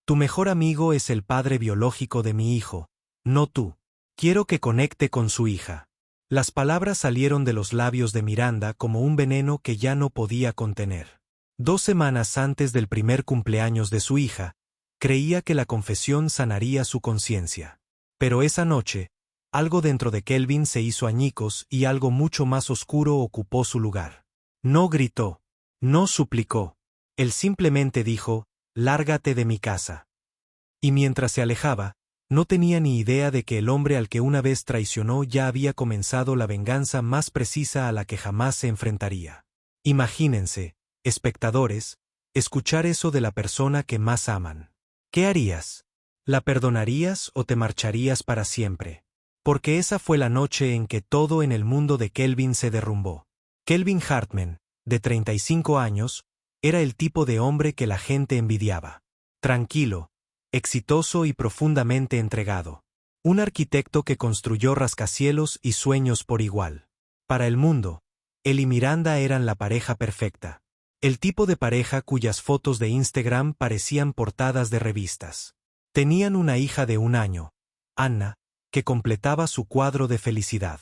Tu mejor amigo es el padre biológico de mi hijo, no tú. Quiero que conecte con su hija. Las palabras salieron de los labios de Miranda como un veneno que ya no podía contener. 2 semanas antes del primer cumpleaños de su hija, creía que la confesión sanaría su conciencia. Pero esa noche, algo dentro de Kelvin se hizo añicos y algo mucho más oscuro ocupó su lugar. No gritó, no suplicó. Él simplemente dijo, «Lárgate de mi casa». Y mientras se alejaba, no tenía ni idea de que el hombre al que una vez traicionó ya había comenzado la venganza más precisa a la que jamás se enfrentaría. Imagínense, espectadores, escuchar eso de la persona que más aman. ¿Qué harías? ¿La perdonarías o te marcharías para siempre? Porque esa fue la noche en que todo en el mundo de Kelvin se derrumbó. Kelvin Hartman, de 35 años, era el tipo de hombre que la gente envidiaba. Tranquilo, exitoso y profundamente entregado. Un arquitecto que construyó rascacielos y sueños por igual. Para el mundo, él y Miranda eran la pareja perfecta. El tipo de pareja cuyas fotos de Instagram parecían portadas de revistas. Tenían una hija de 1 año, Anna, que completaba su cuadro de felicidad.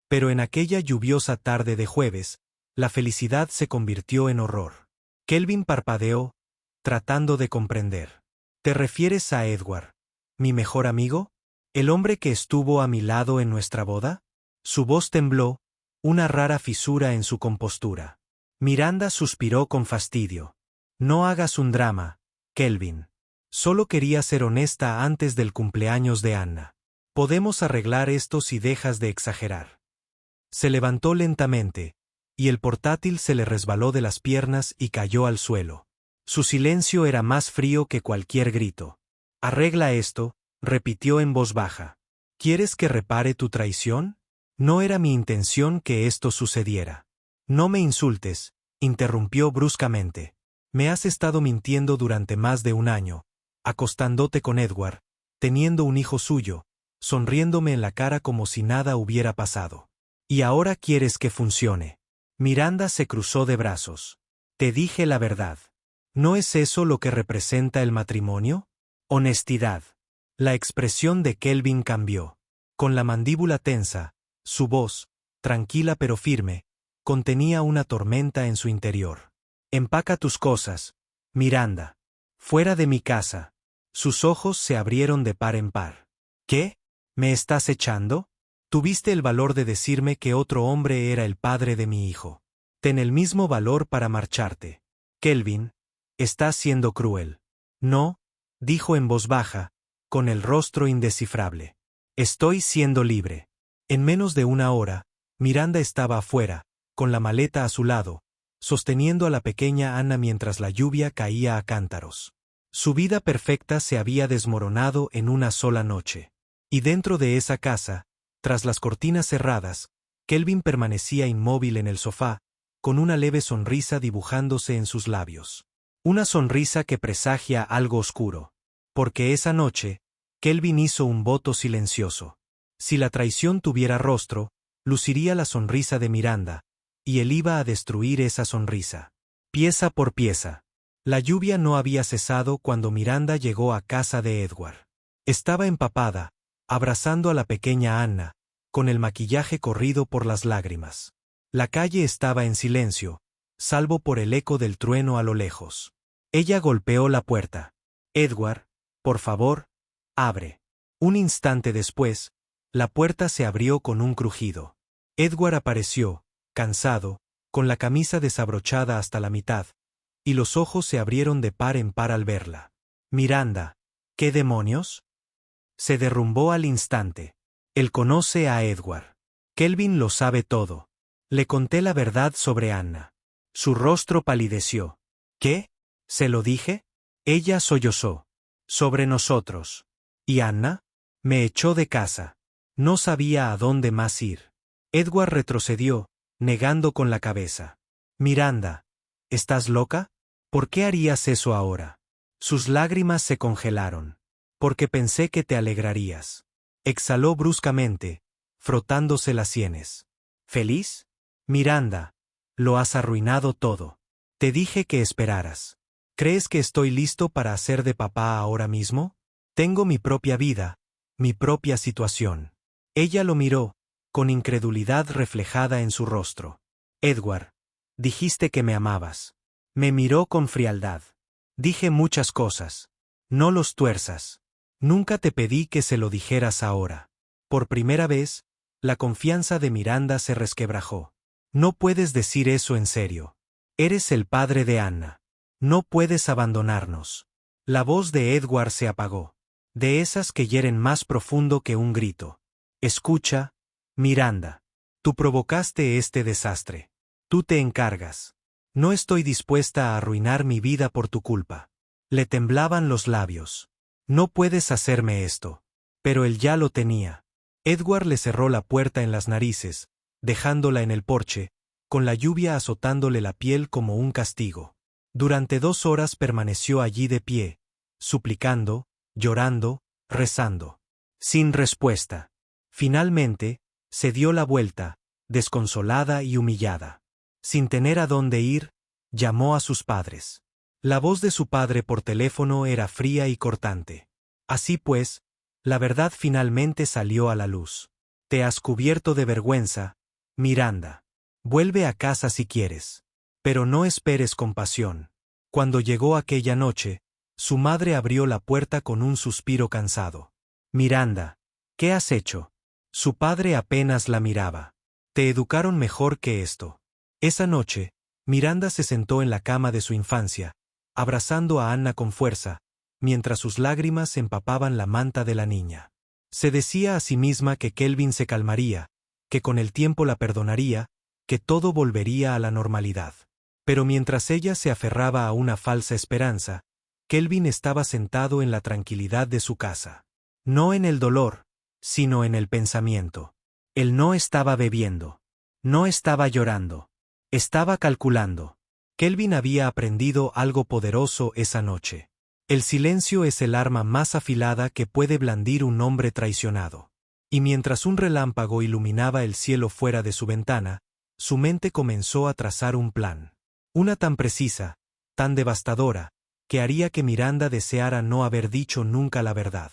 Pero en aquella lluviosa tarde de jueves, la felicidad se convirtió en horror. Kelvin parpadeó, tratando de comprender. ¿Te refieres a Edward, mi mejor amigo? ¿El hombre que estuvo a mi lado en nuestra boda? Su voz tembló, una rara fisura en su compostura. Miranda suspiró con fastidio. No hagas un drama, Kelvin. Solo quería ser honesta antes del cumpleaños de Anna. Podemos arreglar esto si dejas de exagerar. Se levantó lentamente, y el portátil se le resbaló de las piernas y cayó al suelo. Su silencio era más frío que cualquier grito. Arregla esto, repitió en voz baja. ¿Quieres que repare tu traición? No era mi intención que esto sucediera. No me insultes, interrumpió bruscamente. Me has estado mintiendo durante más de 1 año, acostándote con Edward, teniendo un hijo suyo, sonriéndome en la cara como si nada hubiera pasado. Y ahora quieres que funcione. Miranda se cruzó de brazos. Te dije la verdad. ¿No es eso lo que representa el matrimonio? Honestidad. La expresión de Kelvin cambió. Con la mandíbula tensa, su voz, tranquila pero firme, contenía una tormenta en su interior. Empaca tus cosas, Miranda. Fuera de mi casa. Sus ojos se abrieron de par en par. ¿Qué? ¿Me estás echando? Tuviste el valor de decirme que otro hombre era el padre de mi hijo. Ten el mismo valor para marcharte. Kelvin, estás siendo cruel. No, dijo en voz baja, con el rostro indescifrable. Estoy siendo libre. En menos de 1 hora, Miranda estaba afuera, con la maleta a su lado, sosteniendo a la pequeña Anna mientras la lluvia caía a cántaros. Su vida perfecta se había desmoronado en una sola noche. Y dentro de esa casa, tras las cortinas cerradas, Kelvin permanecía inmóvil en el sofá, con una leve sonrisa dibujándose en sus labios. Una sonrisa que presagia algo oscuro. Porque esa noche, Kelvin hizo un voto silencioso. Si la traición tuviera rostro, luciría la sonrisa de Miranda, y él iba a destruir esa sonrisa. Pieza por pieza. La lluvia no había cesado cuando Miranda llegó a casa de Edward. Estaba empapada, abrazando a la pequeña Anna, con el maquillaje corrido por las lágrimas. La calle estaba en silencio, salvo por el eco del trueno a lo lejos. Ella golpeó la puerta. Edward, por favor, abre. Un instante después, la puerta se abrió con un crujido. Edward apareció, cansado, con la camisa desabrochada hasta la mitad, y los ojos se abrieron de par en par al verla. Miranda, ¿qué demonios? Se derrumbó al instante. Él conoce a Edward. Kelvin lo sabe todo. Le conté la verdad sobre Anna. Su rostro palideció. ¿Qué? ¿Se lo dije? Ella sollozó. Sobre nosotros. ¿Y Anna? Me echó de casa. No sabía a dónde más ir. Edward retrocedió, negando con la cabeza. Miranda, ¿estás loca? ¿Por qué harías eso ahora? Sus lágrimas se congelaron. Porque pensé que te alegrarías. Exhaló bruscamente, frotándose las sienes. ¿Feliz? Miranda, lo has arruinado todo. Te dije que esperaras. ¿Crees que estoy listo para hacer de papá ahora mismo? Tengo mi propia vida, mi propia situación. Ella lo miró, con incredulidad reflejada en su rostro. Edward, dijiste que me amabas. Me miró con frialdad. Dije muchas cosas. No los tuerzas. Nunca te pedí que se lo dijeras ahora. Por primera vez, la confianza de Miranda se resquebrajó. No puedes decir eso en serio. Eres el padre de Anna. No puedes abandonarnos. La voz de Edward se apagó. De esas que hieren más profundo que un grito. Escucha, Miranda. Tú provocaste este desastre. Tú te encargas. No estoy dispuesta a arruinar mi vida por tu culpa. Le temblaban los labios. No puedes hacerme esto. Pero él ya lo tenía. Edward le cerró la puerta en las narices, dejándola en el porche, con la lluvia azotándole la piel como un castigo. Durante 2 horas permaneció allí de pie, suplicando, llorando, rezando. Sin respuesta. Finalmente, se dio la vuelta, desconsolada y humillada. Sin tener a dónde ir, llamó a sus padres. La voz de su padre por teléfono era fría y cortante. Así pues, la verdad finalmente salió a la luz. Te has cubierto de vergüenza, Miranda. Vuelve a casa si quieres. Pero no esperes compasión. Cuando llegó aquella noche, su madre abrió la puerta con un suspiro cansado. Miranda, ¿qué has hecho? Su padre apenas la miraba. Te educaron mejor que esto. Esa noche, Miranda se sentó en la cama de su infancia, abrazando a Anna con fuerza, mientras sus lágrimas empapaban la manta de la niña. Se decía a sí misma que Kelvin se calmaría, que con el tiempo la perdonaría, que todo volvería a la normalidad. Pero mientras ella se aferraba a una falsa esperanza, Kelvin estaba sentado en la tranquilidad de su casa. No en el dolor, sino en el pensamiento. Él no estaba bebiendo. No estaba llorando. Estaba calculando. Kelvin había aprendido algo poderoso esa noche. El silencio es el arma más afilada que puede blandir un hombre traicionado. Y mientras un relámpago iluminaba el cielo fuera de su ventana, su mente comenzó a trazar un plan. Una tan precisa, tan devastadora, que haría que Miranda deseara no haber dicho nunca la verdad.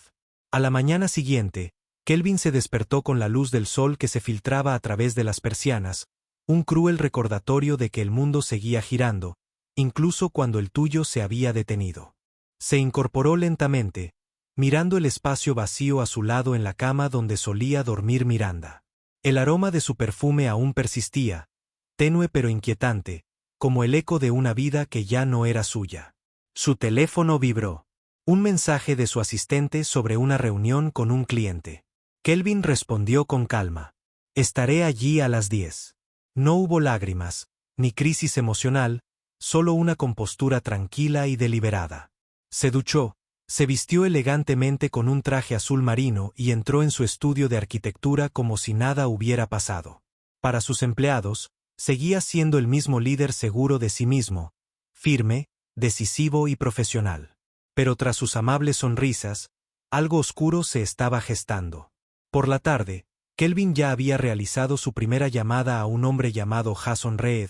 A la mañana siguiente, Kelvin se despertó con la luz del sol que se filtraba a través de las persianas, un cruel recordatorio de que el mundo seguía girando, incluso cuando el tuyo se había detenido. Se incorporó lentamente, mirando el espacio vacío a su lado en la cama donde solía dormir Miranda. El aroma de su perfume aún persistía, tenue pero inquietante, como el eco de una vida que ya no era suya. Su teléfono vibró. Un mensaje de su asistente sobre una reunión con un cliente. Kelvin respondió con calma. Estaré allí a las 10. No hubo lágrimas, ni crisis emocional, solo una compostura tranquila y deliberada. Se duchó, se vistió elegantemente con un traje azul marino y entró en su estudio de arquitectura como si nada hubiera pasado. Para sus empleados, seguía siendo el mismo líder seguro de sí mismo, firme, decisivo y profesional. Pero tras sus amables sonrisas, algo oscuro se estaba gestando. Por la tarde, Kelvin ya había realizado su primera llamada a un hombre llamado Jason Reed,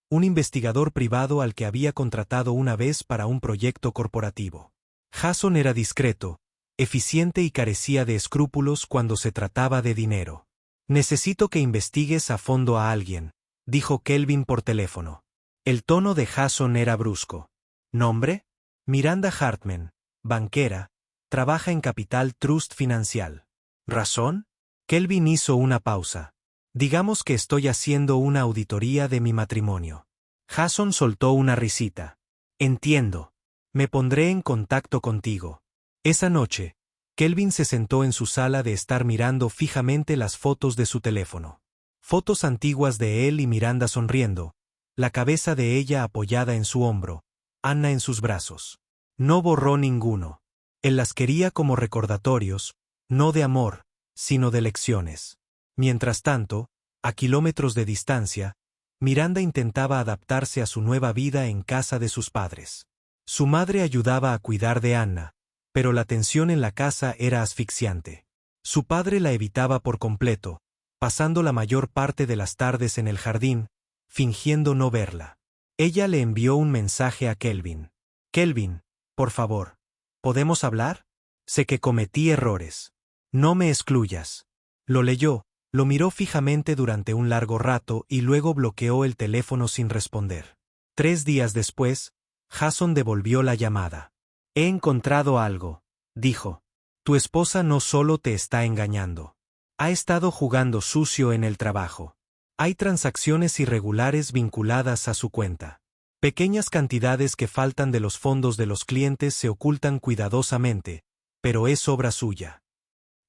un investigador privado al que había contratado una vez para un proyecto corporativo. Jason era discreto, eficiente y carecía de escrúpulos cuando se trataba de dinero. Necesito que investigues a fondo a alguien, dijo Kelvin por teléfono. El tono de Jason era brusco. ¿Nombre? Miranda Hartman, banquera, trabaja en Capital Trust Financial. ¿Razón? Kelvin hizo una pausa. Digamos que estoy haciendo una auditoría de mi matrimonio. Jason soltó una risita. Entiendo. Me pondré en contacto contigo. Esa noche, Kelvin se sentó en su sala de estar mirando fijamente las fotos de su teléfono. Fotos antiguas de él y Miranda sonriendo, la cabeza de ella apoyada en su hombro, Anna en sus brazos. No borró ninguno. Él las quería como recordatorios, no de amor, sino de lecciones. Mientras tanto, a kilómetros de distancia, Miranda intentaba adaptarse a su nueva vida en casa de sus padres. Su madre ayudaba a cuidar de Anna, pero la tensión en la casa era asfixiante. Su padre la evitaba por completo, pasando la mayor parte de las tardes en el jardín, fingiendo no verla. Ella le envió un mensaje a Kelvin. Kelvin, por favor. ¿Podemos hablar? Sé que cometí errores. No me excluyas. Lo leyó, lo miró fijamente durante un largo rato y luego bloqueó el teléfono sin responder. 3 días después, Jason devolvió la llamada. He encontrado algo, dijo. Tu esposa no solo te está engañando. Ha estado jugando sucio en el trabajo. Hay transacciones irregulares vinculadas a su cuenta. Pequeñas cantidades que faltan de los fondos de los clientes se ocultan cuidadosamente, pero es obra suya.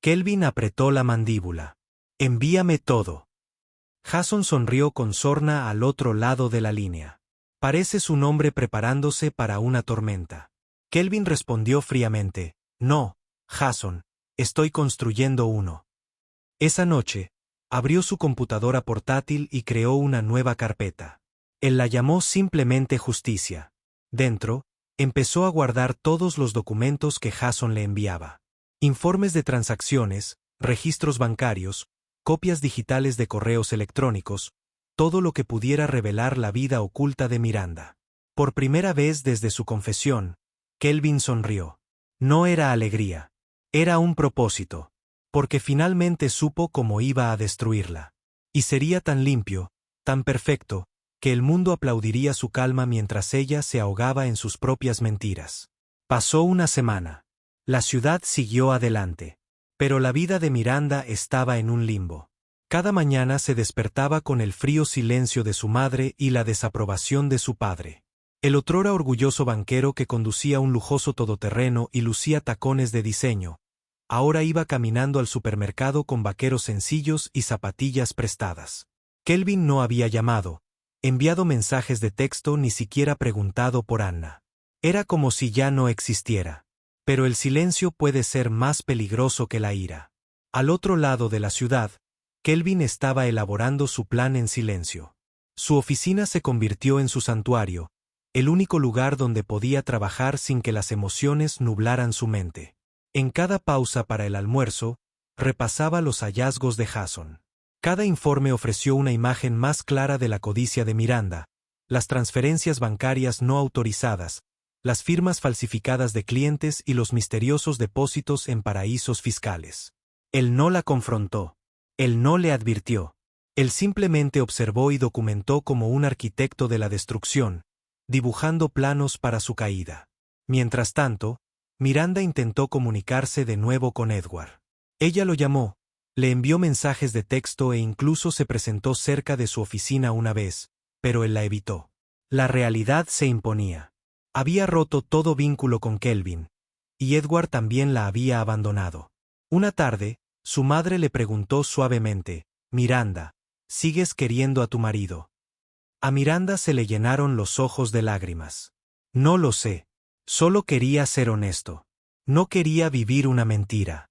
Kelvin apretó la mandíbula. Envíame todo. Jason sonrió con sorna al otro lado de la línea. Pareces un hombre preparándose para una tormenta. Kelvin respondió fríamente, no, Jason, estoy construyendo uno. Esa noche, abrió su computadora portátil y creó una nueva carpeta. Él la llamó simplemente Justicia. Dentro, empezó a guardar todos los documentos que Jason le enviaba. Informes de transacciones, registros bancarios, copias digitales de correos electrónicos, todo lo que pudiera revelar la vida oculta de Miranda. Por primera vez desde su confesión, Kelvin sonrió. No era alegría. Era un propósito. Porque finalmente supo cómo iba a destruirla. Y sería tan limpio, tan perfecto, que el mundo aplaudiría su calma mientras ella se ahogaba en sus propias mentiras. Pasó una semana. La ciudad siguió adelante. Pero la vida de Miranda estaba en un limbo. Cada mañana se despertaba con el frío silencio de su madre y la desaprobación de su padre. El otrora orgulloso banquero que conducía un lujoso todoterreno y lucía tacones de diseño, ahora iba caminando al supermercado con vaqueros sencillos y zapatillas prestadas. Kelvin no había llamado, enviado mensajes de texto ni siquiera preguntado por Anna. Era como si ya no existiera. Pero el silencio puede ser más peligroso que la ira. Al otro lado de la ciudad, Kelvin estaba elaborando su plan en silencio. Su oficina se convirtió en su santuario, el único lugar donde podía trabajar sin que las emociones nublaran su mente. En cada pausa para el almuerzo, repasaba los hallazgos de Jason. Cada informe ofreció una imagen más clara de la codicia de Miranda, las transferencias bancarias no autorizadas, las firmas falsificadas de clientes y los misteriosos depósitos en paraísos fiscales. Él no la confrontó. Él no le advirtió. Él simplemente observó y documentó como un arquitecto de la destrucción, dibujando planos para su caída. Mientras tanto, Miranda intentó comunicarse de nuevo con Edward. Ella lo llamó, le envió mensajes de texto e incluso se presentó cerca de su oficina una vez, pero él la evitó. La realidad se imponía. Había roto todo vínculo con Kelvin, y Edward también la había abandonado. Una tarde, su madre le preguntó suavemente, Miranda, ¿sigues queriendo a tu marido? A Miranda se le llenaron los ojos de lágrimas. No lo sé. Solo quería ser honesto. No quería vivir una mentira.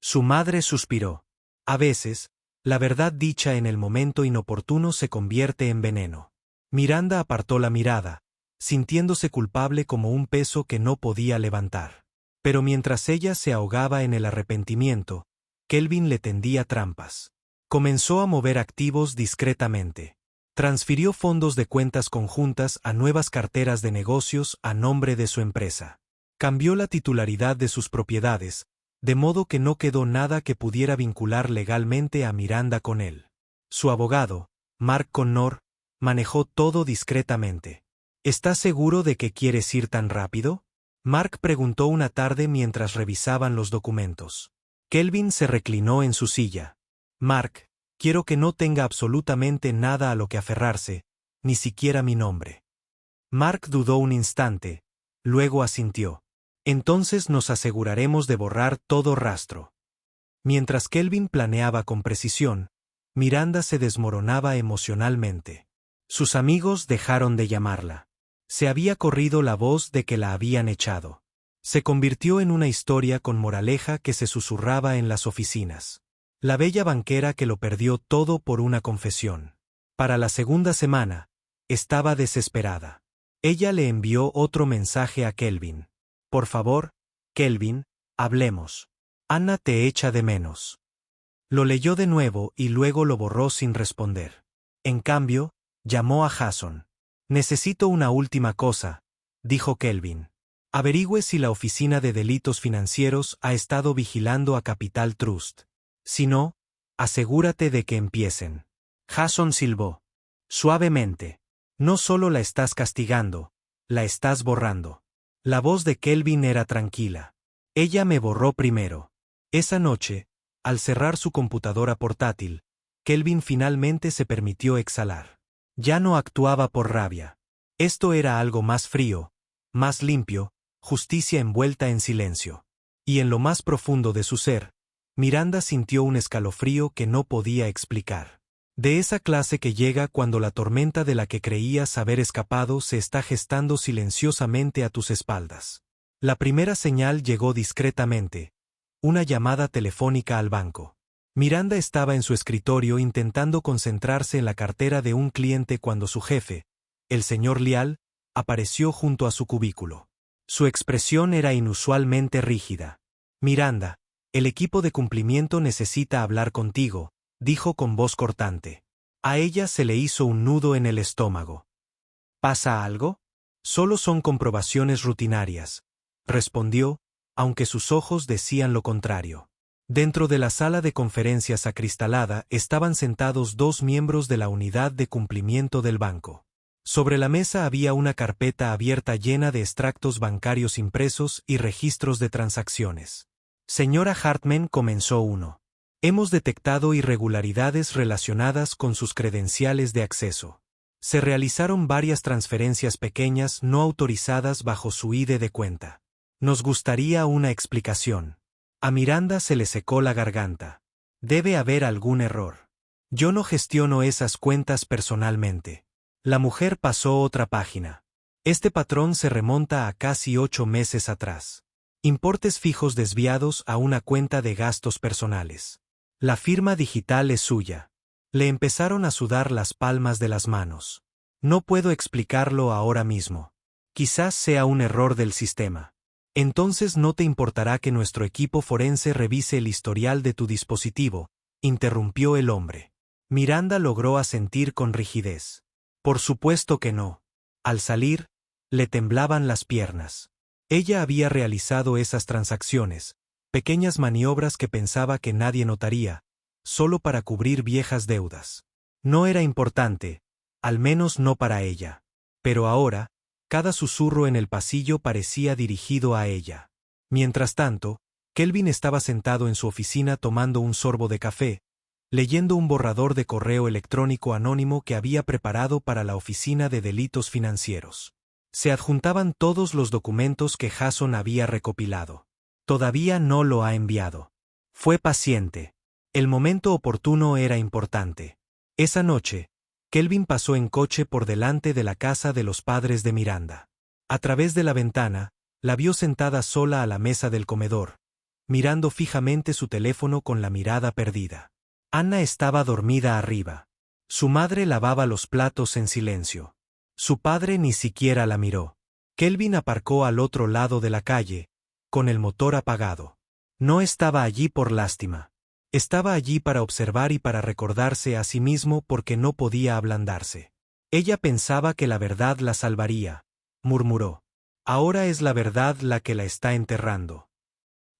Su madre suspiró. A veces, la verdad dicha en el momento inoportuno se convierte en veneno. Miranda apartó la mirada, sintiéndose culpable como un peso que no podía levantar. Pero mientras ella se ahogaba en el arrepentimiento, Kelvin le tendía trampas. Comenzó a mover activos discretamente. Transfirió fondos de cuentas conjuntas a nuevas carteras de negocios a nombre de su empresa. Cambió la titularidad de sus propiedades, de modo que no quedó nada que pudiera vincular legalmente a Miranda con él. Su abogado, Mark Connor, manejó todo discretamente. ¿Estás seguro de que quieres ir tan rápido? Mark preguntó una tarde mientras revisaban los documentos. Kelvin se reclinó en su silla. Mark, quiero que no tenga absolutamente nada a lo que aferrarse, ni siquiera mi nombre. Mark dudó un instante, luego asintió. Entonces nos aseguraremos de borrar todo rastro. Mientras Kelvin planeaba con precisión, Miranda se desmoronaba emocionalmente. Sus amigos dejaron de llamarla. Se había corrido la voz de que la habían echado. Se convirtió en una historia con moraleja que se susurraba en las oficinas. La bella banquera que lo perdió todo por una confesión. Para la segunda semana, estaba desesperada. Ella le envió otro mensaje a Kelvin. Por favor, Kelvin, hablemos. Anna te echa de menos. Lo leyó de nuevo y luego lo borró sin responder. En cambio, llamó a Jason. Necesito una última cosa, dijo Kelvin. Averigüe si la Oficina de Delitos Financieros ha estado vigilando a Capital Trust. Si no, asegúrate de que empiecen. Jason silbó. Suavemente. No solo la estás castigando, la estás borrando. La voz de Kelvin era tranquila. Ella me borró primero. Esa noche, al cerrar su computadora portátil, Kelvin finalmente se permitió exhalar. Ya no actuaba por rabia. Esto era algo más frío, más limpio, justicia envuelta en silencio. Y en lo más profundo de su ser, Miranda sintió un escalofrío que no podía explicar. De esa clase que llega cuando la tormenta de la que creías haber escapado se está gestando silenciosamente a tus espaldas. La primera señal llegó discretamente. Una llamada telefónica al banco. Miranda estaba en su escritorio intentando concentrarse en la cartera de un cliente cuando su jefe, el señor Lial, apareció junto a su cubículo. Su expresión era inusualmente rígida. Miranda, el equipo de cumplimiento necesita hablar contigo, dijo con voz cortante. A ella se le hizo un nudo en el estómago. ¿Pasa algo? Solo son comprobaciones rutinarias, respondió, aunque sus ojos decían lo contrario. Dentro de la sala de conferencias acristalada estaban sentados dos miembros de la unidad de cumplimiento del banco. Sobre la mesa había una carpeta abierta llena de extractos bancarios impresos y registros de transacciones. Señora Hartman, comenzó uno. Hemos detectado irregularidades relacionadas con sus credenciales de acceso. Se realizaron varias transferencias pequeñas no autorizadas bajo su ID de cuenta. Nos gustaría una explicación. A Miranda se le secó la garganta. Debe haber algún error. Yo no gestiono esas cuentas personalmente. La mujer pasó otra página. Este patrón se remonta a casi 8 meses atrás. Importes fijos desviados a una cuenta de gastos personales. La firma digital es suya. Le empezaron a sudar las palmas de las manos. No puedo explicarlo ahora mismo. Quizás sea un error del sistema. Entonces no te importará que nuestro equipo forense revise el historial de tu dispositivo, interrumpió el hombre. Miranda logró asentir con rigidez. Por supuesto que no. Al salir, le temblaban las piernas. Ella había realizado esas transacciones, pequeñas maniobras que pensaba que nadie notaría, solo para cubrir viejas deudas. No era importante, al menos no para ella. Pero ahora, cada susurro en el pasillo parecía dirigido a ella. Mientras tanto, Kelvin estaba sentado en su oficina tomando un sorbo de café, leyendo un borrador de correo electrónico anónimo que había preparado para la Oficina de Delitos Financieros. Se adjuntaban todos los documentos que Jason había recopilado. Todavía no lo ha enviado. Fue paciente. El momento oportuno era importante. Esa noche, Kelvin pasó en coche por delante de la casa de los padres de Miranda. A través de la ventana, la vio sentada sola a la mesa del comedor, mirando fijamente su teléfono con la mirada perdida. Anna estaba dormida arriba. Su madre lavaba los platos en silencio. Su padre ni siquiera la miró. Kelvin aparcó al otro lado de la calle, con el motor apagado. No estaba allí por lástima. Estaba allí para observar y para recordarse a sí mismo porque no podía ablandarse. Ella pensaba que la verdad la salvaría, murmuró. Ahora es la verdad la que la está enterrando.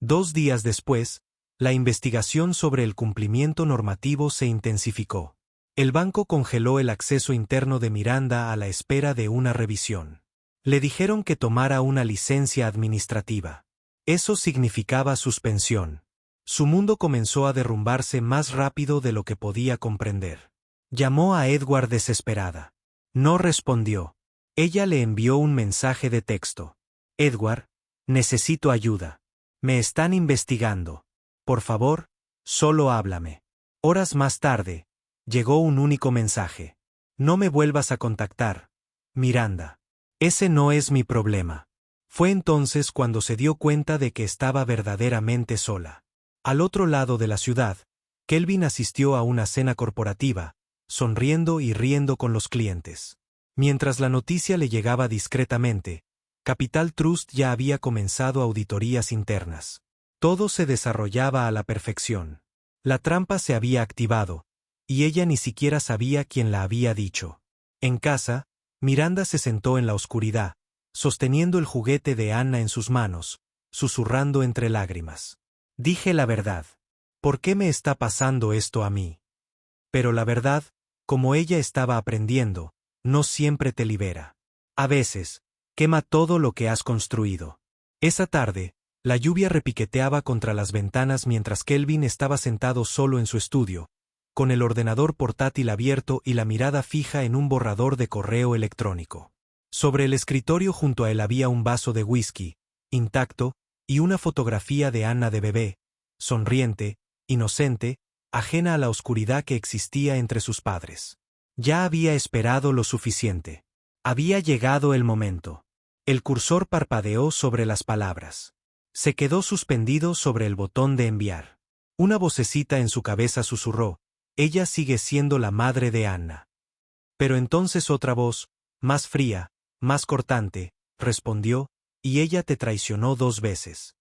2 días después, la investigación sobre el cumplimiento normativo se intensificó. El banco congeló el acceso interno de Miranda a la espera de una revisión. Le dijeron que tomara una licencia administrativa. Eso significaba suspensión. Su mundo comenzó a derrumbarse más rápido de lo que podía comprender. Llamó a Edward desesperada. No respondió. Ella le envió un mensaje de texto. Edward, necesito ayuda. Me están investigando. Por favor, solo háblame. Horas más tarde, llegó un único mensaje. No me vuelvas a contactar, Miranda. Ese no es mi problema. Fue entonces cuando se dio cuenta de que estaba verdaderamente sola. Al otro lado de la ciudad, Kelvin asistió a una cena corporativa, sonriendo y riendo con los clientes. Mientras la noticia le llegaba discretamente, Capital Trust ya había comenzado auditorías internas. Todo se desarrollaba a la perfección. La trampa se había activado, y ella ni siquiera sabía quién la había dicho. En casa, Miranda se sentó en la oscuridad, sosteniendo el juguete de Anna en sus manos, susurrando entre lágrimas. Dije la verdad. ¿Por qué me está pasando esto a mí? Pero la verdad, como ella estaba aprendiendo, no siempre te libera. A veces, quema todo lo que has construido. Esa tarde, la lluvia repiqueteaba contra las ventanas mientras Kelvin estaba sentado solo en su estudio, con el ordenador portátil abierto y la mirada fija en un borrador de correo electrónico. Sobre el escritorio junto a él había un vaso de whisky, intacto, y una fotografía de Anna de bebé, sonriente, inocente, ajena a la oscuridad que existía entre sus padres. Ya había esperado lo suficiente. Había llegado el momento. El cursor parpadeó sobre las palabras. Se quedó suspendido sobre el botón de enviar. Una vocecita en su cabeza susurró: ella sigue siendo la madre de Anna. Pero entonces otra voz, más fría, más cortante, respondió: y ella te traicionó 2 veces.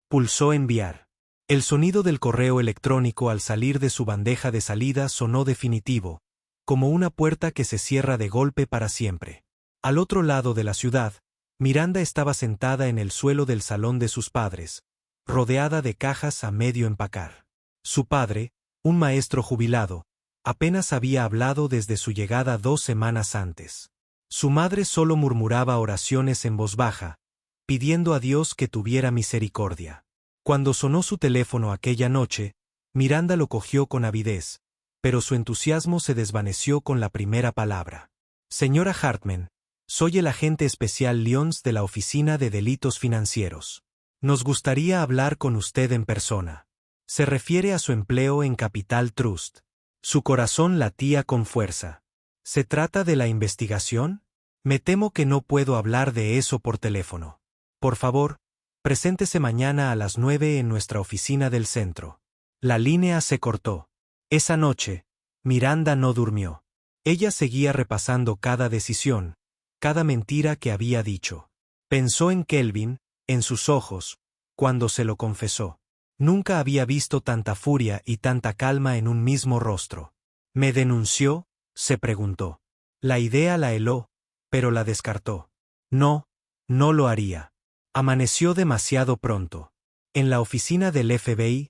Pulsó enviar. El sonido del correo electrónico al salir de su bandeja de salida sonó definitivo, como una puerta que se cierra de golpe para siempre. Al otro lado de la ciudad, Miranda estaba sentada en el suelo del salón de sus padres, rodeada de cajas a medio empacar. Su padre, un maestro jubilado, apenas había hablado desde su llegada 2 semanas antes. Su madre solo murmuraba oraciones en voz baja, pidiendo a Dios que tuviera misericordia. Cuando sonó su teléfono aquella noche, Miranda lo cogió con avidez, pero su entusiasmo se desvaneció con la primera palabra. Señora Hartman, soy el agente especial Lyons de la Oficina de Delitos Financieros. Nos gustaría hablar con usted en persona. Se refiere a su empleo en Capital Trust. Su corazón latía con fuerza. ¿Se trata de la investigación? Me temo que no puedo hablar de eso por teléfono. Por favor, preséntese mañana a las 9 en nuestra oficina del centro. La línea se cortó. Esa noche, Miranda no durmió. Ella seguía repasando cada decisión, cada mentira que había dicho. Pensó en Kelvin, en sus ojos, cuando se lo confesó. Nunca había visto tanta furia y tanta calma en un mismo rostro. ¿Me denunció?, se preguntó. La idea la heló, pero la descartó. No, no lo haría. Amaneció demasiado pronto. En la oficina del FBI,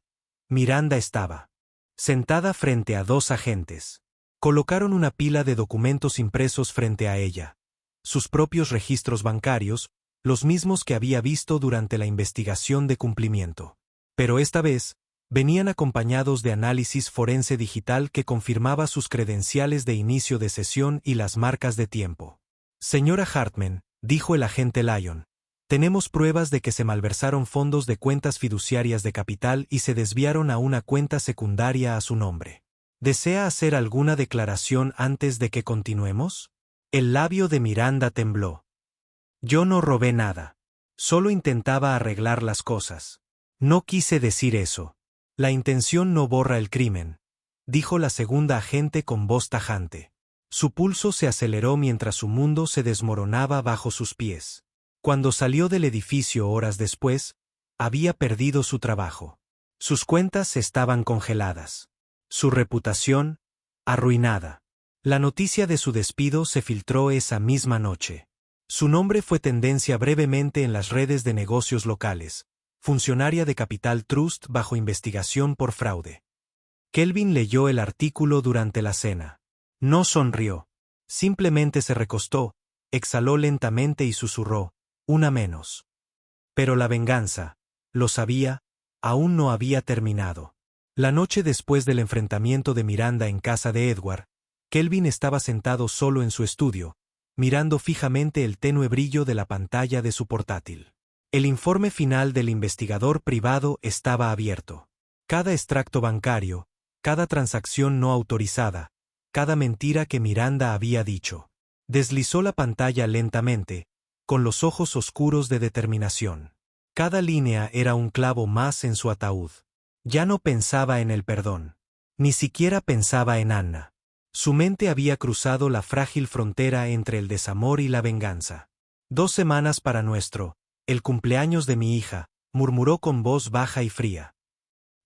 Miranda estaba sentada frente a 2 agentes. Colocaron una pila de documentos impresos frente a ella. Sus propios registros bancarios, los mismos que había visto durante la investigación de cumplimiento. Pero esta vez, venían acompañados de análisis forense digital que confirmaba sus credenciales de inicio de sesión y las marcas de tiempo. Señora Hartman, dijo el agente Lyon, tenemos pruebas de que se malversaron fondos de cuentas fiduciarias de Capital y se desviaron a una cuenta secundaria a su nombre. ¿Desea hacer alguna declaración antes de que continuemos? El labio de Miranda tembló. Yo no robé nada. Solo intentaba arreglar las cosas. No quise decir eso. La intención no borra el crimen, dijo la segunda agente con voz tajante. Su pulso se aceleró mientras su mundo se desmoronaba bajo sus pies. Cuando salió del edificio horas después, había perdido su trabajo. Sus cuentas estaban congeladas. Su reputación, arruinada. La noticia de su despido se filtró esa misma noche. Su nombre fue tendencia brevemente en las redes de negocios locales. Funcionaria de Capital Trust bajo investigación por fraude. Kelvin leyó el artículo durante la cena. No sonrió. Simplemente se recostó, exhaló lentamente y susurró: una menos. Pero la venganza, lo sabía, aún no había terminado. La noche después del enfrentamiento de Miranda en casa de Edward, Kelvin estaba sentado solo en su estudio, mirando fijamente el tenue brillo de la pantalla de su portátil. El informe final del investigador privado estaba abierto. Cada extracto bancario, cada transacción no autorizada, cada mentira que Miranda había dicho. Deslizó la pantalla lentamente, con los ojos oscuros de determinación. Cada línea era un clavo más en su ataúd. Ya no pensaba en el perdón. Ni siquiera pensaba en Anna. Su mente había cruzado la frágil frontera entre el desamor y la venganza. 2 semanas para el cumpleaños de mi hija, murmuró con voz baja y fría.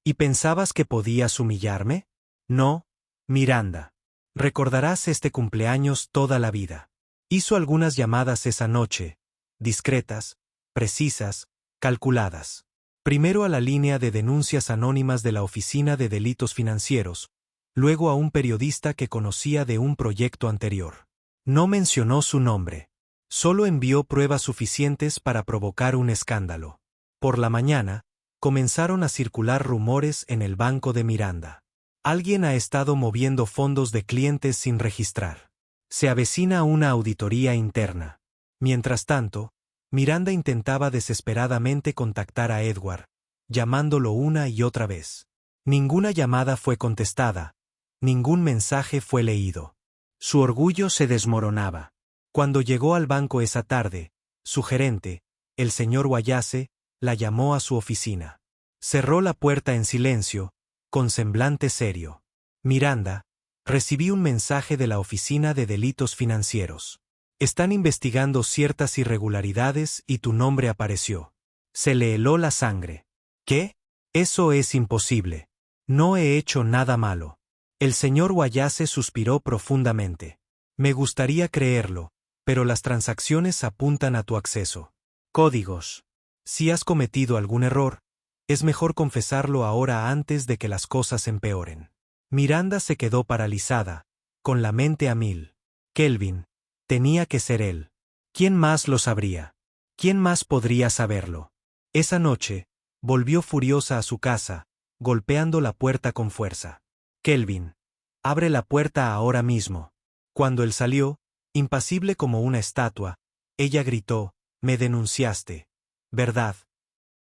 ¿Y pensabas que podías humillarme? No, Miranda. Recordarás este cumpleaños toda la vida. Hizo algunas llamadas esa noche, discretas, precisas, calculadas. Primero a la línea de denuncias anónimas de la Oficina de Delitos Financieros, luego a un periodista que conocía de un proyecto anterior. No mencionó su nombre. Solo envió pruebas suficientes para provocar un escándalo. Por la mañana, comenzaron a circular rumores en el banco de Miranda. Alguien ha estado moviendo fondos de clientes sin registrar. Se avecina una auditoría interna. Mientras tanto, Miranda intentaba desesperadamente contactar a Edward, llamándolo una y otra vez. Ninguna llamada fue contestada, ningún mensaje fue leído. Su orgullo se desmoronaba. Cuando llegó al banco esa tarde, su gerente, el señor Wallace, la llamó a su oficina. Cerró la puerta en silencio, con semblante serio. Miranda, recibí un mensaje de la Oficina de Delitos Financieros. Están investigando ciertas irregularidades y tu nombre apareció. Se le heló la sangre. ¿Qué? Eso es imposible. No he hecho nada malo. El señor Wallace suspiró profundamente. Me gustaría creerlo, pero las transacciones apuntan a tu acceso. Códigos. Si has cometido algún error, es mejor confesarlo ahora antes de que las cosas empeoren. Miranda se quedó paralizada, con la mente a mil. Kelvin. Tenía que ser él. ¿Quién más lo sabría? ¿Quién más podría saberlo? Esa noche, volvió furiosa a su casa, golpeando la puerta con fuerza. Kelvin. Abre la puerta ahora mismo. Cuando él salió, impasible como una estatua, ella gritó, me denunciaste. ¿Verdad?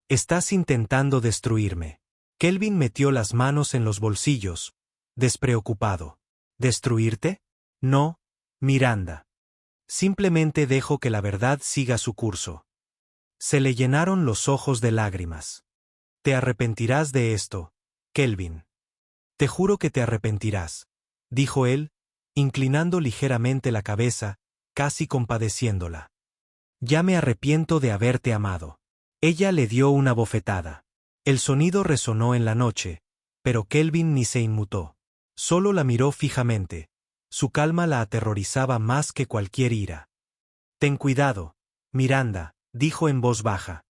Estás intentando destruirme. Kelvin metió las manos en los bolsillos, despreocupado. ¿Destruirte? No, Miranda. Simplemente dejo que la verdad siga su curso. Se le llenaron los ojos de lágrimas. Te arrepentirás de esto, Kelvin. Te juro que te arrepentirás, dijo él, inclinando ligeramente la cabeza, casi compadeciéndola. Ya me arrepiento de haberte amado. Ella le dio una bofetada. El sonido resonó en la noche, pero Kelvin ni se inmutó. Solo la miró fijamente. Su calma la aterrorizaba más que cualquier ira. Ten cuidado, Miranda, dijo en voz baja.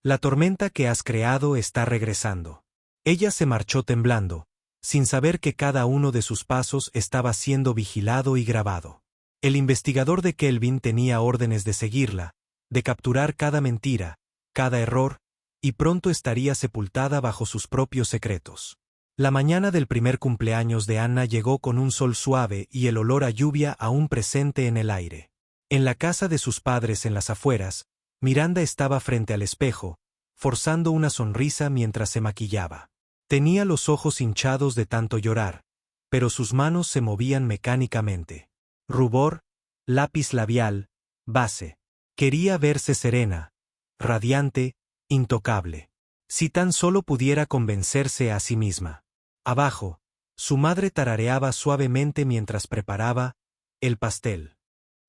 La tormenta que has creado está regresando. Ella se marchó temblando, sin saber que cada uno de sus pasos estaba siendo vigilado y grabado. El investigador de Kelvin tenía órdenes de seguirla, de capturar cada mentira, cada error, y pronto estaría sepultada bajo sus propios secretos. La mañana del primer cumpleaños de Anna llegó con un sol suave y el olor a lluvia aún presente en el aire. En la casa de sus padres en las afueras, Miranda estaba frente al espejo, forzando una sonrisa mientras se maquillaba. Tenía los ojos hinchados de tanto llorar, pero sus manos se movían mecánicamente. Rubor, lápiz labial, base. Quería verse serena, radiante, intocable. Si tan solo pudiera convencerse a sí misma. Abajo, su madre tarareaba suavemente mientras preparaba el pastel.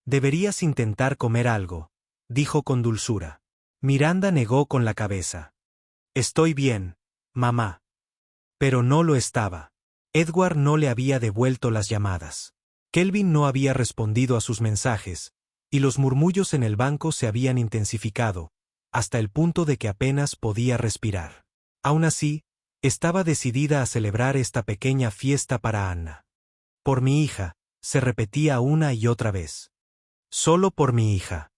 Deberías intentar comer algo, dijo con dulzura. Miranda negó con la cabeza. Estoy bien, mamá. Pero no lo estaba. Edward no le había devuelto las llamadas. Kelvin no había respondido a sus mensajes, y los murmullos en el banco se habían intensificado, hasta el punto de que apenas podía respirar. Aún así, estaba decidida a celebrar esta pequeña fiesta para Anna. Por mi hija, se repetía una y otra vez. Solo por mi hija.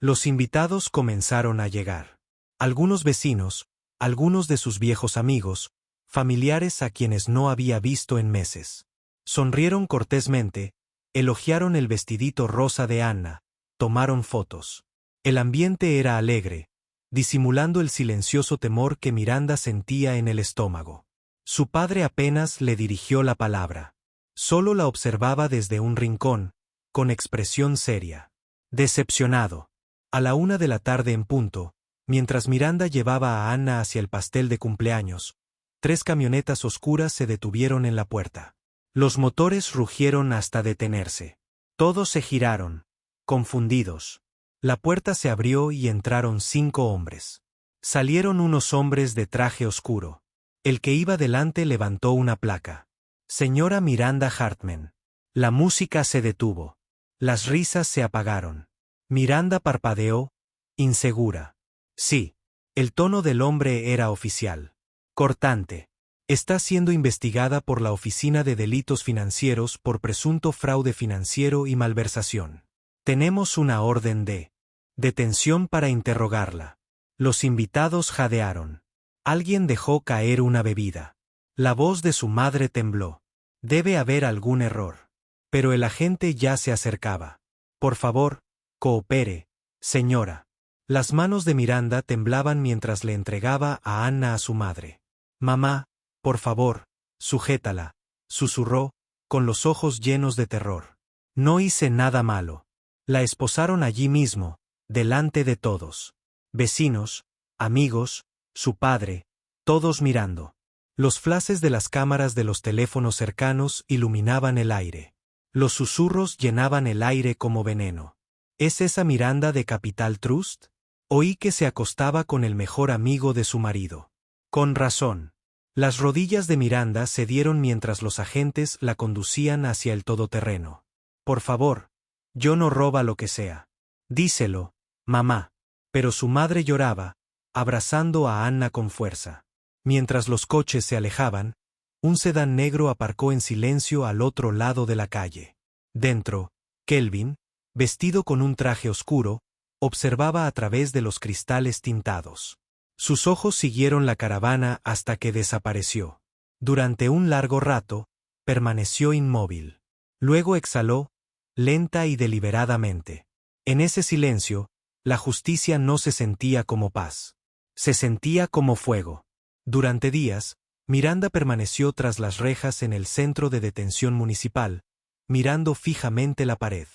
Los invitados comenzaron a llegar. Algunos vecinos, algunos de sus viejos amigos, familiares a quienes no había visto en meses. Sonrieron cortésmente, elogiaron el vestidito rosa de Anna, tomaron fotos. El ambiente era alegre, disimulando el silencioso temor que Miranda sentía en el estómago. Su padre apenas le dirigió la palabra. Solo la observaba desde un rincón, con expresión seria. Decepcionado. A la 1 de la tarde en punto, mientras Miranda llevaba a Anna hacia el pastel de cumpleaños, 3 camionetas oscuras se detuvieron en la puerta. Los motores rugieron hasta detenerse. Todos se giraron, confundidos. La puerta se abrió y entraron 5 hombres. Salieron unos hombres de traje oscuro. El que iba delante levantó una placa. Señora Miranda Hartman. La música se detuvo. Las risas se apagaron. Miranda parpadeó, insegura. Sí. El tono del hombre era oficial. Cortante. Está siendo investigada por la Oficina de Delitos Financieros por presunto fraude financiero y malversación. Tenemos una orden de detención para interrogarla. Los invitados jadearon. Alguien dejó caer una bebida. La voz de su madre tembló. Debe haber algún error. Pero el agente ya se acercaba. Por favor, coopere, señora. Las manos de Miranda temblaban mientras le entregaba a Anna a su madre. Mamá, por favor, sujétala, susurró, con los ojos llenos de terror. No hice nada malo. La esposaron allí mismo, delante de todos. Vecinos, amigos, su padre, todos mirando. Los flashes de las cámaras de los teléfonos cercanos iluminaban el aire. Los susurros llenaban el aire como veneno. ¿Es esa Miranda de Capital Trust? Oí que se acostaba con el mejor amigo de su marido. Con razón. Las rodillas de Miranda cedieron mientras los agentes la conducían hacia el todoterreno. Por favor, yo no roba lo que sea. Díselo, mamá. Pero su madre lloraba, abrazando a Anna con fuerza. Mientras los coches se alejaban, un sedán negro aparcó en silencio al otro lado de la calle. Dentro, Kelvin, vestido con un traje oscuro, observaba a través de los cristales tintados. Sus ojos siguieron la caravana hasta que desapareció. Durante un largo rato, permaneció inmóvil. Luego exhaló, lenta y deliberadamente. En ese silencio, la justicia no se sentía como paz. Se sentía como fuego. Durante días, Miranda permaneció tras las rejas en el centro de detención municipal, mirando fijamente la pared.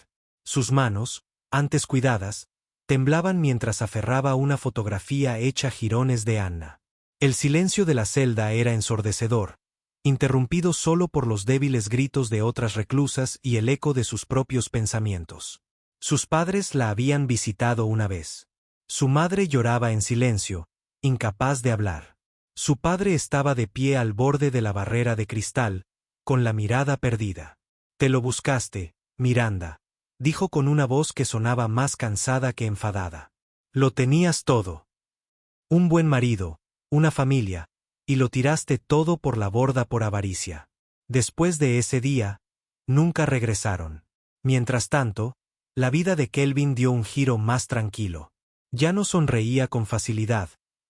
Sus manos, antes cuidadas, temblaban mientras aferraba una fotografía hecha jirones de Anna. El silencio de la celda era ensordecedor, interrumpido solo por los débiles gritos de otras reclusas y el eco de sus propios pensamientos. Sus padres la habían visitado una vez. Su madre lloraba en silencio, incapaz de hablar. Su padre estaba de pie al borde de la barrera de cristal, con la mirada perdida. «Te lo buscaste, Miranda», dijo con una voz que sonaba más cansada que enfadada. «Lo tenías todo. Un buen marido, una familia, y lo tiraste todo por la borda por avaricia. Después de ese día, nunca regresaron». Mientras tanto, la vida de Kelvin dio un giro más tranquilo. Ya no sonreía con facilidad,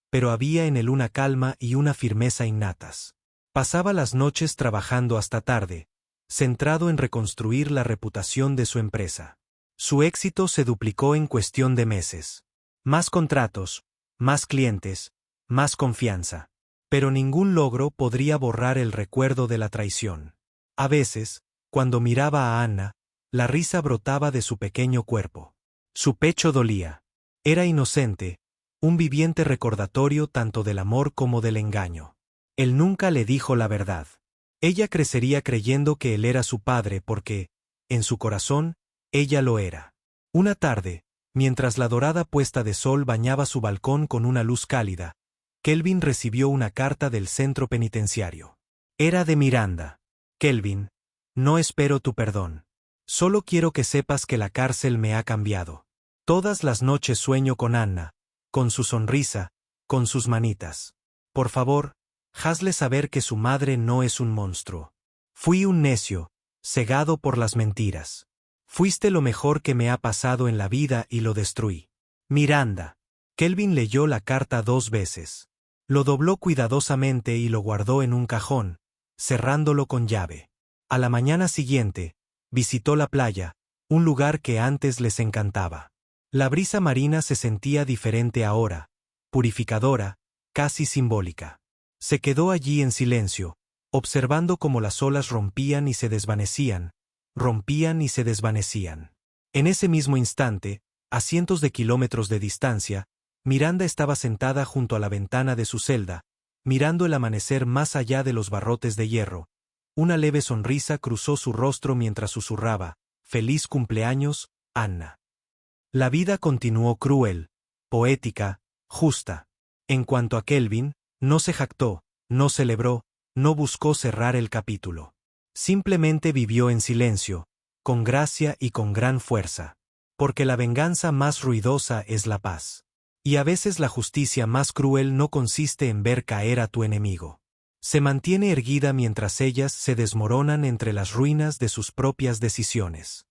pero había en él una calma y una firmeza innatas. Pasaba las noches trabajando hasta tarde, centrado en reconstruir la reputación de su empresa. Su éxito se duplicó en cuestión de meses. Más contratos, más clientes, más confianza. Pero ningún logro podría borrar el recuerdo de la traición. A veces, cuando miraba a Anna, la risa brotaba de su pequeño cuerpo. Su pecho dolía. Era inocente, un viviente recordatorio tanto del amor como del engaño. Él nunca le dijo la verdad. Ella crecería creyendo que él era su padre porque, en su corazón, ella lo era. Una tarde, mientras la dorada puesta de sol bañaba su balcón con una luz cálida, Kelvin recibió una carta del centro penitenciario. Era de Miranda. «Kelvin, no espero tu perdón. Solo quiero que sepas que la cárcel me ha cambiado. Todas las noches sueño con Anna, con su sonrisa, con sus manitas. Por favor, hazle saber que su madre no es un monstruo. Fui un necio, cegado por las mentiras. Fuiste lo mejor que me ha pasado en la vida y lo destruí. Miranda». Kelvin leyó la carta 2 veces. Lo dobló cuidadosamente y lo guardó en un cajón, cerrándolo con llave. A la mañana siguiente, visitó la playa, un lugar que antes les encantaba. La brisa marina se sentía diferente ahora, purificadora, casi simbólica. Se quedó allí en silencio, observando cómo las olas rompían y se desvanecían, rompían y se desvanecían. En ese mismo instante, a cientos de kilómetros de distancia, Miranda estaba sentada junto a la ventana de su celda, mirando el amanecer más allá de los barrotes de hierro. Una leve sonrisa cruzó su rostro mientras susurraba: «Feliz cumpleaños, Anna». La vida continuó cruel, poética, justa. En cuanto a Kelvin, no se jactó, no celebró, no buscó cerrar el capítulo. Simplemente vivió en silencio, con gracia y con gran fuerza. porque la venganza más ruidosa es la paz. Y a veces la justicia más cruel no consiste en ver caer a tu enemigo. Se mantiene erguida mientras ellas se desmoronan entre las ruinas de sus propias decisiones.